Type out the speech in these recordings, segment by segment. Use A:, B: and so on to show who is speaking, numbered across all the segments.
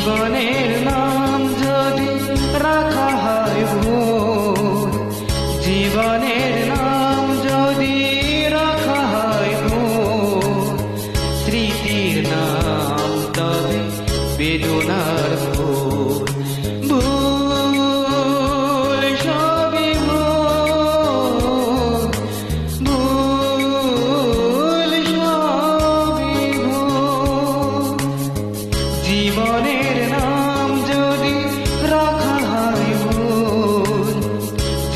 A: জীবনের নাম যদি রাখা হয় ভুল, জীবনের নাম যদি রাখা হয় ভুল, স্মৃতির নাম তবে বেদনার ভুল। ভুল সবই ভুল, ভুল সবই ভুল। জীবনের নাম যদি রাখা হয় ভুল,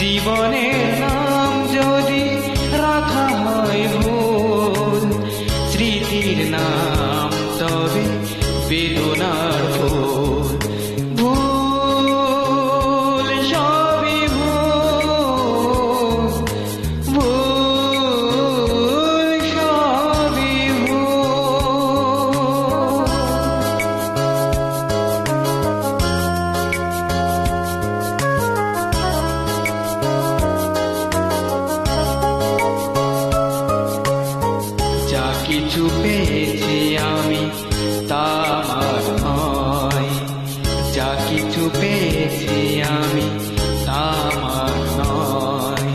A: জীবনের নাম যদি রাখা হয় ভুল, স্মৃতির নাম তবে বেদনার ভুল। ভুল সবই ভুল, ভুল সবই ভুল। যা কিছু পেয়েছি আমি তা আমার নয়, যা কিছু পেয়েছি আমি তা আমার নয়।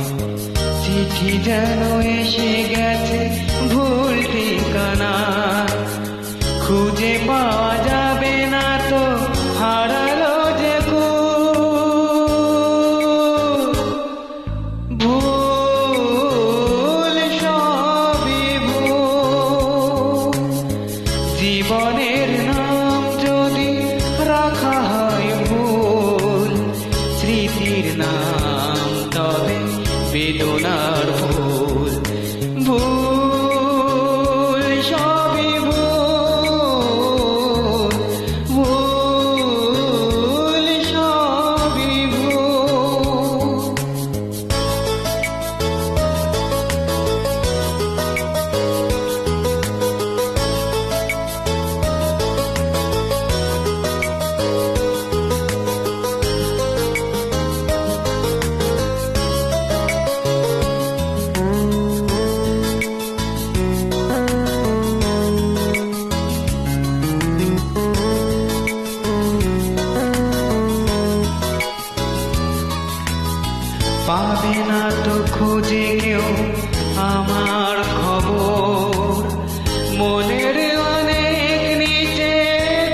A: চিঠি যেন এসে গেছে ভুল ঠিকানা, খুঁজে পাওয়া যাবে না তো হারালো যে ভুল সবই ভুল। জীবনের নাম যদি রাখা হয় ভুল, স্মৃতির নাম তবে বেদনার ভুল। ভুল সবই ভুল, ভুল সবই ভুল। পাবে না তো খুঁজে কেউ আমার খবর, মনের অনেক নিচে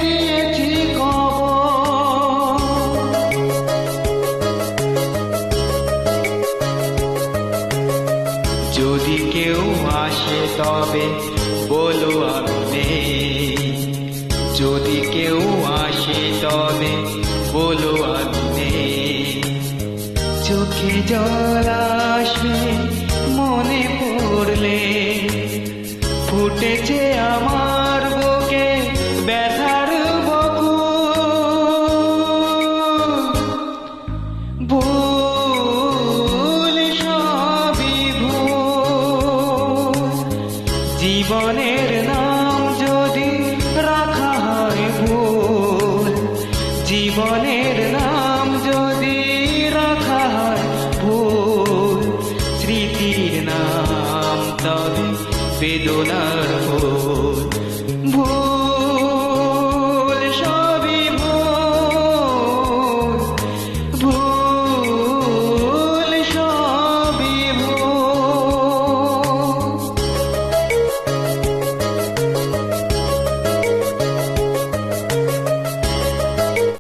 A: দিয়েছি কবর। যদি কেউ আসে তবে বলো আমি নেই, যদি কেউ আসে তবে বলো আমি নেই। চোখে জল আসবে মনে পড়লে, ফুটেছে আমার বুকে ব্যথার বকুল। ভুল সবই ভুল। জীবনের নাম যদি রাখা হয় ভুল, জীবনের নাম যদি রাখা হয় ভুল, স্মৃতির নাম তবে বেদনার